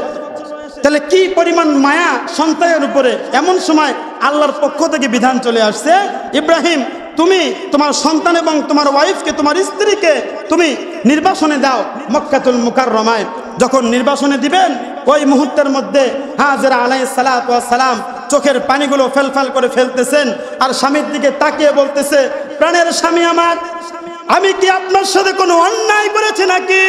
তাহলে কি পরিমাণ মায়া সন্তানের উপরে। এমন সময় আল্লাহর পক্ষ থেকে বিধান চলে আসছে, ইব্রাহিম তুমি তোমার সন্তান এবং তোমার ওয়াইফকে, তোমার স্ত্রীকে তুমি নির্বাসনে দাও মক্কাতুল মুকাররমায়। যখন নির্বাসনে দিবেন, ওই মুহূর্তের মধ্যে হাজরা আলাইহিস সালাতু ওয়াস সালাম চোখের পানিগুলো ফেলফেল করে ফেলতেছেন, আর স্বামীর দিকে তাকিয়ে বলতেছে, প্রাণের স্বামী আমার, আমি কি আপনার সাথে কোনো অন্যায় করেছি নাকি?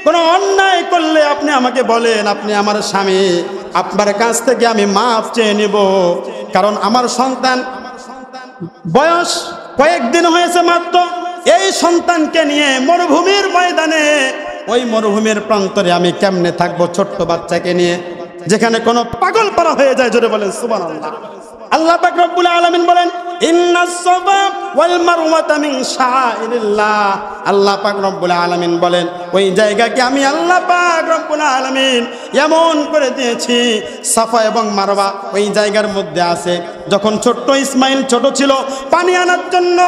কোনো অন্যায় করলে আপনি আমাকে বলেন, আপনি আমার স্বামী, আপনার কাছ থেকে আমি মাফ চেয়ে নিব। কারণ আমার সন্তান বয়স কয়েকদিন হয়েছে মাত্র, এই সন্তানকে নিয়ে মরুভূমির ময়দানে, ওই মরুভূমির প্রান্তরে আমি কেমনে থাকবো ছোট্ট বাচ্চাকে নিয়ে, যেখানে কোনো পাগল পারা হয়ে যায়। জোরে বলেন সুবহানাল্লাহ। আল্লাহ পাক রব্বুল আলামিন বলেন, ইন্নাস সাফা ওয়াল মারওয়াতা মিন শাআইরিল্লাহ। আল্লাহ পাক রব্বুল আলামিন বলেন, ওই জায়গাকে আমি আল্লাহ পাক রব্বুল আলামিন এমন করে দিয়েছি, সাফা এবং মারওয়া ওই জায়গার মধ্যে আছে। যখন ছোট্ট ইসমাইল ছোট ছিল, পানি আনার জন্য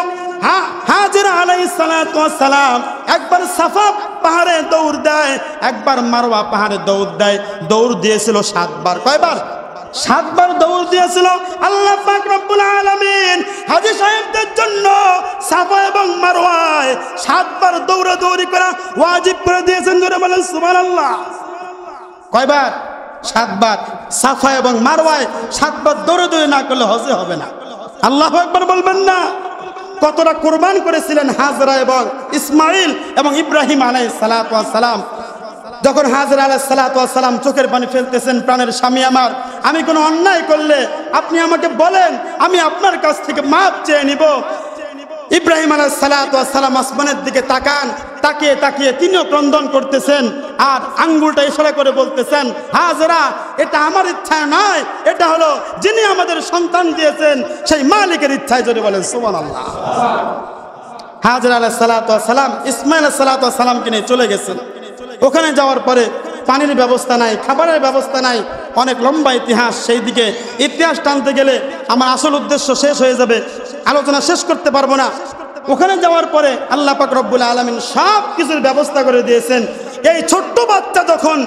হাজেরা আলাইহিস সালাতু ওয়াস সালাম একবার সাফা পাহাড়ে দৌড় দেয়, একবার মারওয়া পাহাড়ে দৌড় দেয়। দৌড় দিয়েছিল 7 বার। কয়বার? 7 বার দৌড় দিয়েছিল। আল্লাহ পাক রব্বুল আলামিন হাজী সাহেবদের জন্য সাফা এবং মারওয়ায় 7 বার দৌড়াদৌড়ি করা ওয়াজিব করে দিয়েছেন। জোরে বলেন সুবহানাল্লাহ। কয়বার? 7 বার। সাফা এবং মারওয়ায় 7 বার দৌড়াদৌড়ি না করলে হজে হবে না। আল্লাহু আকবার বলবেন না? কতটা কুরবান করেছিলেন হাজরা এবং ইসমাইল এবং ইব্রাহিম আলাইহিস সালাতু ওয়াস সালাম। যখন হাজরা আলাইহিস সালাতু ওয়াস সালাম চোখের পানি ফেলতেছেন, প্রাণের স্বামী আমার, আমি কোনো অন্যায় করলে আপনি আমাকে বলেন, আমি আপনার কাছ থেকে মাপ চেয়ে নিব। ইব্রাহিম আলাইহিস সালাতু ওয়াস সালাম আসমানের দিকে তাকান, তাকিয়ে তাকিয়ে তিনিও ক্রন্দন করতেছেন আর আঙ্গুলটা ইশারা করে বলতেছেন, হাজরা, এটা আমার ইচ্ছায় নয়, এটা হলো যিনি আমাদের সন্তান দিয়েছেন সেই মালিকের ইচ্ছায়। জোরে বলেন সুবহানাল্লাহ। হাজরা আলাইহিস সালাতু ওয়াস সালাম ইসমাইল আলাইহিস সালাতু ওয়াস সালামকে নিয়ে চলে গেছেন। ওখানে যাওয়ার পরে পানির ব্যবস্থা নাই, খাবারের ব্যবস্থা নাই, অনেক লম্বা ইতিহাস। সেই দিকে ইতিহাস টানতে গেলে আমার আসল উদ্দেশ্য শেষ হয়ে যাবে, আলোচনা শেষ করতে পারবো না। ওখানে যাওয়ার পরে আল্লাহ পাক রব্বুল আলামিন সব কিছুর ব্যবস্থা করে দিয়েছেন। এই ছোট্ট বাচ্চা যখন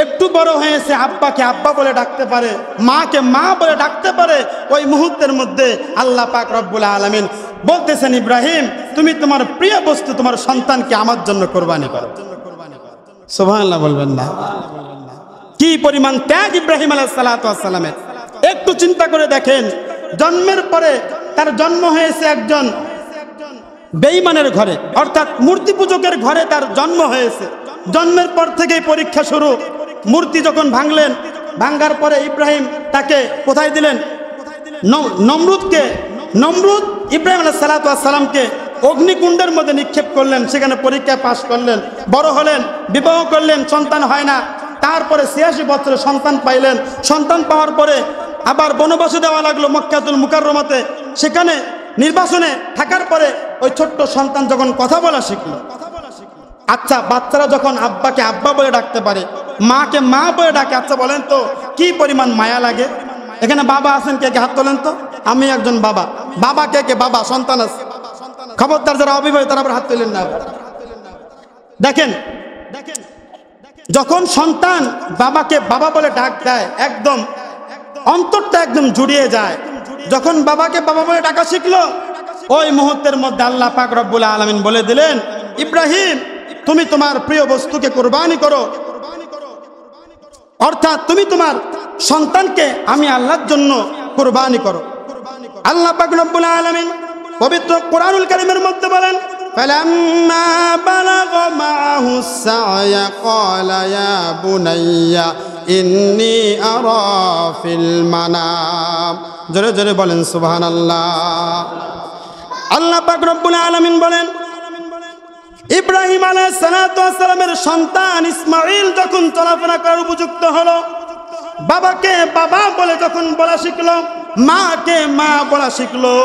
একটু বড় হয়েছে, আব্বাকে আব্বা বলে ডাকতে পারে, মাকে মা বলে ডাকতে পারে, ওই মুহূর্তের মধ্যে আল্লাহ পাক রব্বুল আলামিন বলতেছেন, ইব্রাহিম, তুমি তোমার প্রিয় বস্তু, তোমার সন্তানকে আমার জন্য কোরবানি করো। সুবহানাল্লাহ বলবেন না? কি পরিমাণ ত্যাগ ইব্রাহিম আলাইহিস সালাতু ওয়াস সালামের। একটু চিন্তা করে দেখেন, জন্মের পরে তার জন্ম হয়েছে একজন বেঈমানের ঘরে, অর্থাৎ মূর্তি পূজকের ঘরে তার জন্ম হয়েছে। জন্মের পর থেকেই পরীক্ষা শুরু। মূর্তি যখন ভাঙলেন, ভাঙার পরে ইব্রাহিম তাকে কোথায় দিলেন? নমরুদকে। নমরুদ ইব্রাহিম আলাইহিস সালাতু ওয়াস সালামকে অগ্নিকুণ্ডের মধ্যে নিক্ষেপ করলেন, সেখানে পরীক্ষায় পাশ করলেন, বড় হলেন, বিবাহ করলেন, সন্তান হয় না। তারপরে 86 বছরে সন্তান পাইলেন। সন্তান পাওয়ার পরে আবার বনবাসে দেওয়া লাগলো মক্কাতুল মুকাররমাতে। সেখানে নির্বাসনে থাকার পরে ওই ছোট্ট সন্তান যখন কথা বলা শিখলো। আচ্ছা, বাচ্চারা যখন আব্বাকে আব্বা বলে ডাকতে পারে, মাকে মা বলে ডাকে, আচ্ছা বলেন তো কি পরিমাণ মায়া লাগে? এখানে বাবা আছেন, কে কে হাত তোলেন তো? আমি একজন বাবা। বাবা কে কে? বাবা, সন্তান আছে? খবরদার যারা অবিবাহিত তারা আবার হাত তোলেন না। দেখেন, যখন সন্তান বাবাকে বাবা বলে ডাক দেয়, একদম অন্তরটা একদম জুড়িয়ে যায়। যখন বাবাকে বাবা বলে ডাকা শিখলো, ওই মুহূর্তের মধ্যে আল্লাহ পাক রব্বুল আলামিন বলে দিলেন, ইব্রাহিম, তুমি তোমার প্রিয় বস্তুকে কুরবানি করো, অর্থাৎ তুমি তোমার সন্তানকে আমি আল্লাহর জন্য কুরবানি করো। আল্লাহ পাক রব্বুল আলামিন পবিত্র কোরআনুল কারীমের মধ্যে বলেন, ফালাম্মা বালাগা মাআহু সা'য়া ক্বালা ইয়া বুনাইয়া ইন্নী আরা ফিল মানাম। জোরে জোরে বলেন সুবহানাল্লাহ। আল্লাহ পাক রব্বুল আলামিন বলেন, ইব্রাহিম আলাইহিস সালাতু ওয়াস সালামের সন্তান ইসমাঈল যখন চলাফেরা করার উপযুক্ত হলো, বাবাকে বাবা বলে যখন বলা শিখলো, মাকে মা বলা শিখলো,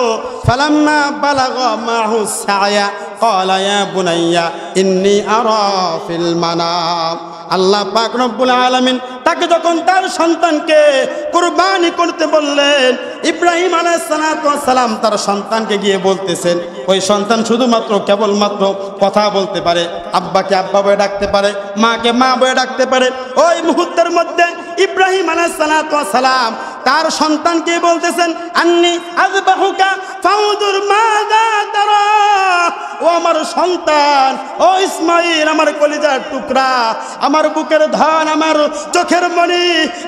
ফালাম্মা বালাগা মাহু সা'য়া ক্বালা ইয়া বুনাইয়া ইন্নী আরা ফিল মানাম। আল্লাহ পাক রব্বুল আলামিন তাকে যখন তার সন্তানকে কুরবানি করতে বললেন, ইব্রাহিম আলাইহিস সালাতু ওয়াস সালাম তার সন্তানকে গিয়ে বলতেছেন, ওই সন্তান শুধুমাত্র কেবলমাত্র কথা বলতে পারে, আব্বাকে আব্বা বলে ডাকতে পারে, মাকে মা বলে ডাকতে পারে। ওই মুহূর্তের মধ্যে ইব্রাহিম আলাইহিস সালাতু ওয়াস সালাম তার সন্তানকে বলতেছেন, আন্নী আযবাহুকা ফাউদুর মাযা তারা। ও আমার সন্তান, ও ইসমাঈল, আমার কলিজার টুকরা, আমার বুকের ধন, আমার চোখের মণি,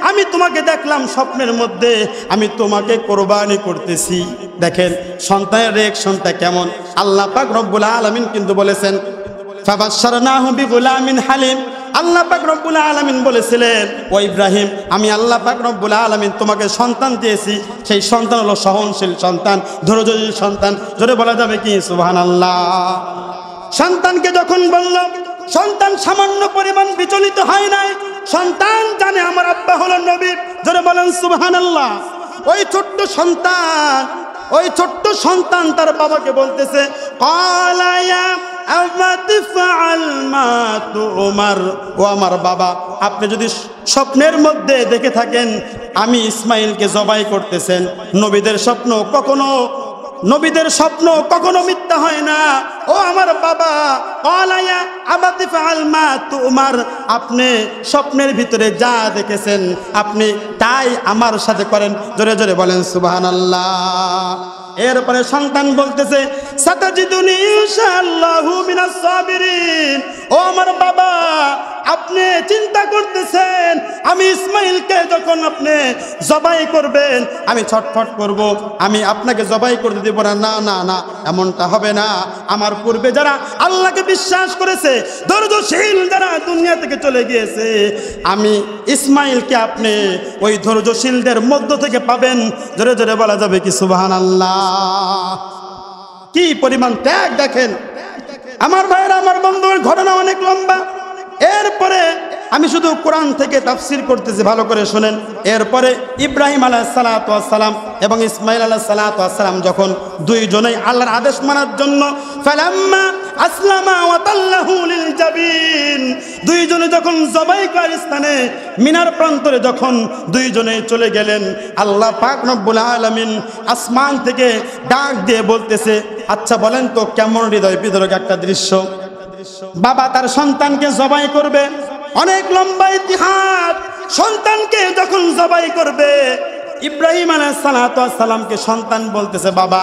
আমি তোমাকে দেখলাম স্বপ্নের মধ্যে, আমি তোমাকে কোরবানি করতেছি। দেখেন সন্তানের রিঅ্যাকশনটা কেমন। আল্লাহ পাক রব্বুল আলামিন কিন্তু বলেছেন, ফাবাশশারনাহু বিগুলামিন হালিম। আল্লাহ পাক রব্বুল আলামিন বলেছিলেন, ও ইব্রাহিম, আমি আল্লাহ পাক রব্বুল আলামিন তোমাকে সন্তান দিয়েছি, সেই সন্তান হলো সহনশীল সন্তান, ধৈর্যশীল সন্তান। জোরে বলা যাবে কি সুবহানাল্লাহ? সন্তানকে যখন বলল, সন্তান সামান্য পরিমাণ বিচলিত হয় নাই। সন্তান জানে আমার আব্বা হলো নবী। জোরে বলেন সুবহানাল্লাহ। ওই ছোট্ট সন্তান তার বাবাকে বলতেছে, ক্বালা ইয়া আবাতি ফাআল মা তুমার। ও আমার বাবা, আপনি যদি স্বপ্নের মধ্যে দেখে থাকেন আমি ইসমাঈলকে জবাই করতেছেন, নবীদের স্বপ্ন কখনো নবীদের স্বপ্ন কখনো মিথ্যা হয় না। ও আমার বাবা, আলায়া আবাতি ফাআল মা তুমার, আপনি স্বপ্নের ভিতরে যা দেখেছেন আপনি তাই আমার সাথে করেন। জোরে জোরে বলেন সুবহানাল্লাহ। এরপরে সন্তান বলতেছে সাতাজিদুনি ইনশাআল্লাহু মিনাস সাবিরিন। ও আমার বাবা, আপনি চিন্তা করতেছেন আমি ইসমাইলকে যখন আপনি জবাই করবেন আমি ছটফট করব, আমি আপনাকে জবাই করতে দেব না। না না না, এমনটা হবে না। আমার পূর্বে যারা আল্লাহকে বিশ্বাস করেছে, ধৈর্যশীল যারা দুনিয়া থেকে চলে গিয়েছে, আমি ইসমাইলকে আপনি ওই ধৈর্যশীলদের মধ্য থেকে পাবেন। জোরে জোরে বলা যাবে কি সুবহানাল্লাহ। কি পরিমাণ ত্যাগ দেখেন আমার ভাইরা, আমার বন্ধুর। ঘটনা অনেক লম্বা। এরপরে আমি শুধু কোরআন থেকে তাফসীর করতেছি, ভালো করে শুনেন। এরপরে ইব্রাহিম আলাইহিস সালাতু ওয়াস সালাম এবং ইসমাইল আলাইহিস সালাতু ওয়াস সালাম যখন দুইজনেই আল্লাহর আদেশ মানার জন্য ফালাম্মা আসলামা ওয়া তাল্লাহু লিল জাবিন, দুইজনে যখন জবাই করার স্থানে মিনার প্রান্তরে যখন দুইজনে চলে গেলেন, আল্লাহ পাক রব্বুল আলামিন আসমান থেকে ডাক দিয়ে বলতেছে, আচ্ছা বলেন তো কেমন হৃদয় বিদারক একটা দৃশ্য। বাবা তার সন্তানকে জবাই করবে, অনেক লম্বা ইতিহাস। সন্তানকে যখন জবাই করবে, ইব্রাহিম আলাইহিস সালাতু ওয়াস সালামকে সন্তান বলতেছে, বাবা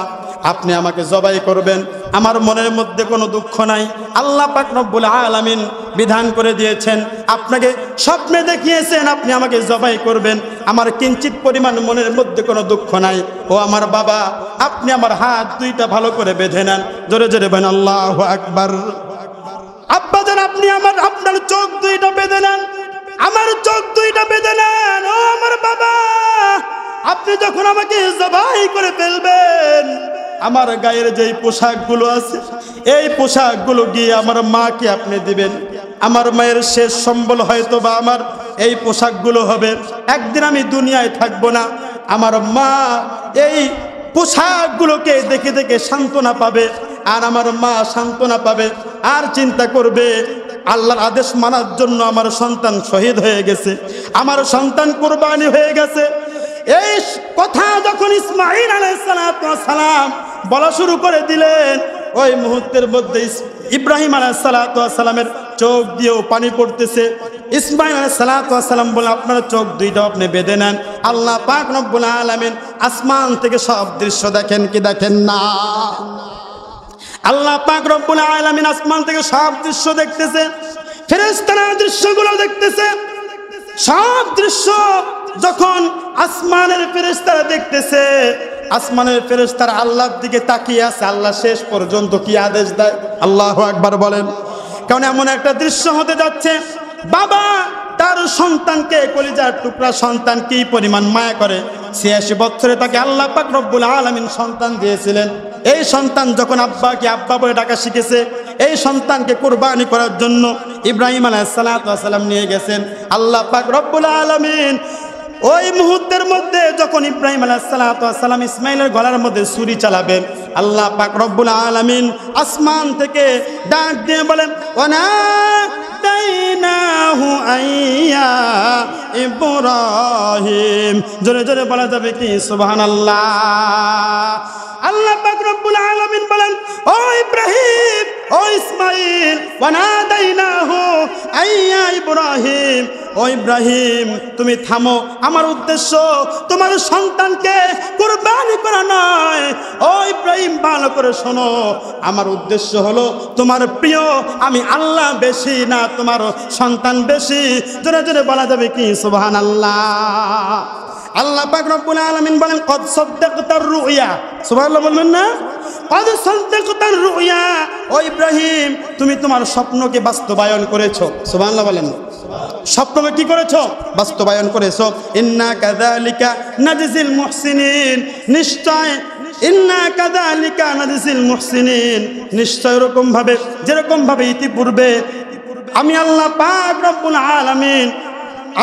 আপনি আমাকে জবাই করবেন, আমার মনের মধ্যে কোনো দুঃখ নাই। আল্লাহ পাক রব্বুল আলামিন বিধান করে দিয়েছেন, আপনাকে স্বপ্নে দেখিয়েছেন আপনি আমাকে জবাই করবেন, আমার কিঞ্চিত পরিমাণ মনের মধ্যে কোনো দুঃখ নাই। ও আমার বাবা, আপনি আমার হাত দুইটা ভালো করে বেঁধে নেন। জোরে জোরে বলেন আল্লাহু আকবার। আব্বাজান আপনি আপনার চোখ দুইটা বেঁধে নেন, আমার চোখ দুইটা বেঁধে নেন। ও আমার বাবা, আপনি যখন আমাকে জবাই করে ফেলবেন, আমার গায়ের যেই পোশাকগুলো আছে এই পোশাকগুলো গিয়ে আমার মাকে আপনি দিবেন। আমার মায়ের শেষ সম্বল হয়তো বা আমার এই পোশাকগুলো হবে। একদিন আমি দুনিয়ায় থাকবো না, আমার মা এই পোশাকগুলোকে দেখে দেখে সান্ত্বনা পাবে, আর আমার মা সান্ত্বনা পাবে, আর চিন্তা করবে আল্লাহর আদেশ মানার জন্য আমার সন্তান শহীদ হয়ে গেছে, আমার সন্তান কুরবানি হয়ে গেছে। এই কথা যখন ইসমাঈল আলাইহিস সালাম বলা শুরু করে দিলেন, ওই মুহূর্তের মধ্যে ইব্রাহিম আলাইহিস সালামের চোখ দিয়েও পানি পড়তেছে। ইসমাঈল আলাইহিস সালাম বলে, আপনার চোখ দুইটা আপনি বেঁধে নেন। আল্লাহ পাক রব্বুল আলামিন আসমান থেকে সব দৃশ্য দেখেন কি দেখেন না? আল্লাহ পাক রব্বুল আলামিন আসমান থেকে সব দৃশ্য দেখতেছে, ফেরেশতারা দৃশ্যগুলো দেখতেছে। সব দৃশ্য যখন আসমানের ফেরেশতারা দেখতেছে, আসমানের ফেরেশতারা আল্লাহর দিকে তাকিয়ে আছে। আল্লাহ শেষ পর্যন্ত কি আদেশ দেয়? আল্লাহু আকবার বলেন। কারণ এমন একটা দৃশ্য হতে যাচ্ছে, বাবা তার সন্তানকে, কলিজার টুকরা সন্তান কি পরিমাণ মায়া করে। ৮৬ বছরে তাকে আল্লাহ পাক রব্বুল আলামিন সন্তান দিয়েছিলেন। এই সন্তান যখন আব্বাকে আব্বা বলে ডাকা শিখেছে, এই সন্তানকে কুরবানি করার জন্য ইব্রাহিম আলাইহিস সালাম নিয়ে গেছেন। আল্লাহ পাক রব্বুল আলামিন ওই মুহূর্তের মধ্যে যখন ইব্রাহিম আলাইহিস সালাম ইসমাইলের গলার মধ্যে ছুরি চালাবেন, আল্লাহ পাক রব্বুল আলামিন আসমান থেকে ডাক দিয়ে বলেন, ওয়ানাদাইনাহু আইয়া ইব্রাহিম। জোরে জোরে বলা যাবে কি সুবহানাল্লাহ। আল্লাহ পাক রব্বুল আলামিন বলেন, ও ইব্রাহিম, ও ইসমাইল, ওয়ানাদাইনাহু আইয়া ইব্রাহিম। ও ইব্রাহিম তুমি থামো, আমার উদ্দেশ্য তোমার সন্তানকে কুরবানি করা নয়। ও ইব্রাহিম ভালো করে শোনো, আমার উদ্দেশ্য হলো তোমার প্রিয় আমি আল্লাহ বেশি না তোমার সন্তান বেশি। জোরে জোরে বলা যাবে কি সুবহানাল্লাহ। আল্লাহ পাক রব্বুল আলামিন বলেন, কদ সাদ্দাকতার রুইয়া। সুবহানাল্লাহ বলবেন না? কদ সাদ্দাকতার রুইয়া। ও ইব্রাহিম তুমি তোমার স্বপ্নকে বাস্তবায়ন করেছো। সুবহানাল্লাহ বলেন। স্বপ্নকে কি করেছো? বাস্তবায়ন করেছো। ইন্না কাযালিকা নাজিল মুহসিনিন। নিশ্চয় ইন্না কাযালিকা নাজিল মুহসিনিন, নিশ্চয় এরকম ভাবে যেরকম ভাবে ইতিপূর্বে আমি আল্লাহ পাক রব্বুল আলামিন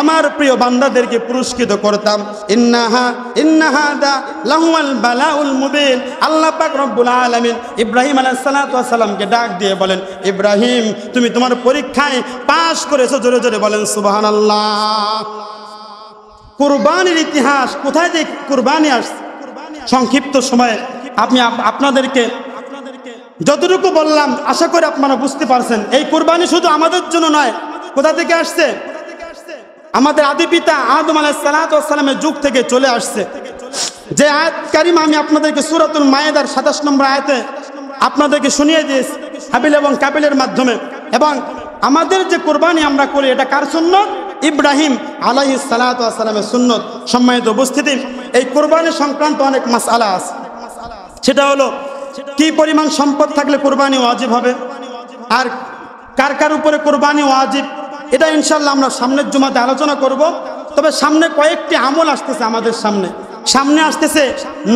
আমার প্রিয় বান্দাদেরকে পুরস্কৃত করতাম। ইন্নাহাদা লাহুয়াল বালাউল মুবিন। আল্লাহ পাক রব্বুল আলামিন ইব্রাহিম আলাইহিস সালামকে ডাক দিয়ে বলেন, ইব্রাহিম তুমি তোমার পরীক্ষায় পাশ করেছো। জোরে জোরে বলেন সুবহানাল্লাহ। কুরবানির ইতিহাস কোথায় যে কুরবানি আসছে, সংক্ষিপ্ত সময়ে আমি আপনাদেরকে যতটুকু বললাম আশা করি আপনারা বুঝতে পারছেন। এই কুরবানি শুধু আমাদের জন্য নয়, কোথা থেকে আসছে? আমাদের আদি পিতা আদম আলাইহিস সালাতু ওয়াস সালামের যুগ থেকে চলে আসছে। যে আয়াত কারিমা আমি আপনাদেরকে সূরাতুল মায়েদার 27 নম্বর আয়াতে আপনাদেরকে শুনিয়ে দিয়েছি হাবিল এবং কাবিলের মাধ্যমে। এবং আমাদের যে কুরবানি আমরা করি এটা কার সুন্নত? ইব্রাহিম আলাইহিস সালাতু ওয়াস সালামের সুন্নত। সম্মানিত উপস্থিতি, এই কুরবানি সংক্রান্ত অনেক মাসআলা আছে। সেটা হলো কি পরিমাণ সম্পদ থাকলে কুরবানি ওয়াজিব হবে, আর কার কার উপরে কুরবানি ওয়াজিব, এটা ইনশাআল্লাহ আমরা সামনের জুমাতে আলোচনা করব। তবে সামনে কয়েকটি আমল আসতেছে আমাদের সামনে আসতেছে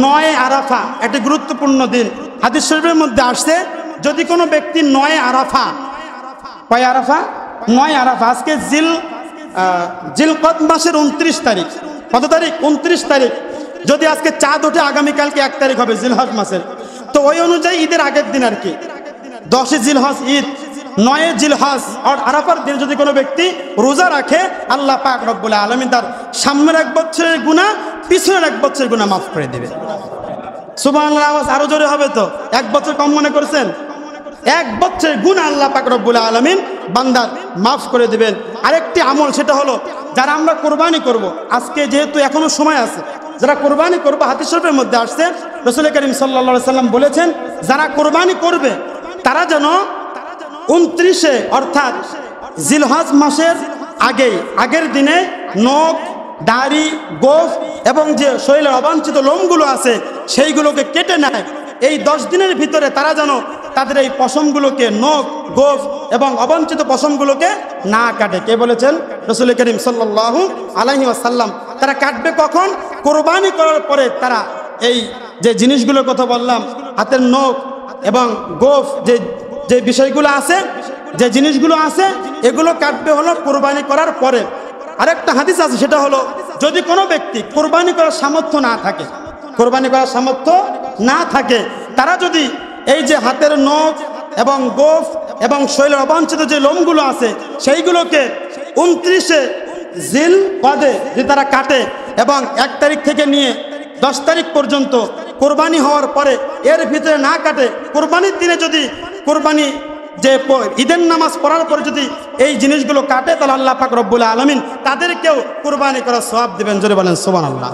9 আরাফা, একটি গুরুত্বপূর্ণ দিন। হাদিস শরীফের মধ্যে আসছে যদি কোনো ব্যক্তি 9 আরাফা, কয় আরাফা? 9 আরাফা। আজকে জিলকদ মাসের 29 তারিখ। কত তারিখ? 29 তারিখ। যদি আজকে চাঁদ ওঠে আগামীকালকে 1 তারিখ হবে জিলহজ মাসের, তো ওই অনুযায়ী ঈদের আগের দিন আর কি 10 জিলহজ ঈদ, 9 জিলহজ আর আরাফার দিন যদি কোনো ব্যক্তি রোজা রাখে, আল্লাহ পাক রব্বুল আলামিন তার সামনের 1 বছরের গুনাহ পিছনের 1 বছরের গুনাহ মাফ করে দিবে। সুবহানাল্লাহ। আওয়াজ আরো জোরে হবে তো? 1 বছর কম মনে করছেন? 1 বছরের গুনাহ আল্লাহ পাক রব্বুল আলামিন বান্দার মাফ করে দিবেন। আরেকটি আমল, সেটা হলো যারা আমরা কোরবানি করব, আজকে যেহেতু এখনো সময় আছে, যারা কোরবানি করবে, হাদিস শরীফের মধ্যে আসছে রাসূল করিম সাল্লাল্লাহু আলাইহি সাল্লাম বলেছেন যারা কোরবানি করবে তারা যেন 29-এ অর্থাৎ জিলহজ মাসের আগের দিনে নখ, দাড়ি, গোঁফ এবং যে শরীরের অবাঞ্ছিত লোমগুলো আছে সেইগুলোকে কেটে নেয়। এই 10 দিনের ভিতরে তারা যেন তাদের এই পশমগুলোকে, নখ, গোঁফ এবং অবাঞ্ছিত পশমগুলোকে না কাটে। কে বলেছেন? রাসূল করিম সাল্লাল্লাহু আলাইহি ওয়াসাল্লাম। তারা কাটবে কখন? কোরবানি করার পরে তারা এই যে জিনিসগুলোর কথা বললাম, হাতের নখ এবং গোঁফ, যে বিষয়গুলো আছে, যে জিনিসগুলো আছে, এগুলো কাটবে হলো কোরবানি করার পরে। আরেকটা হাদিস আছে, সেটা হলো যদি কোনো ব্যক্তি কোরবানি করার সামর্থ্য না থাকে, তারা যদি এই যে হাতের নখ এবং গোঁফ এবং শরীরের অবাঞ্ছিত যে লোমগুলো আছে সেইগুলোকে 29-এ জিলকদে যদি তারা কাটে এবং 1 তারিখ থেকে নিয়ে 10 তারিখ পর্যন্ত কোরবানি হওয়ার পরে এর ভিতরে না কাটে, কোরবানির দিনে যদি কোরবানি যে ঈদের নামাজ পড়ার পরে যদি এই জিনিসগুলো কাটে, তাহলে আল্লাহ পাক রব্বুল আলামিন তাদেরকেও কোরবানি করার সওয়াব দিবেন। জোরে বলেন সুবহানাল্লাহ।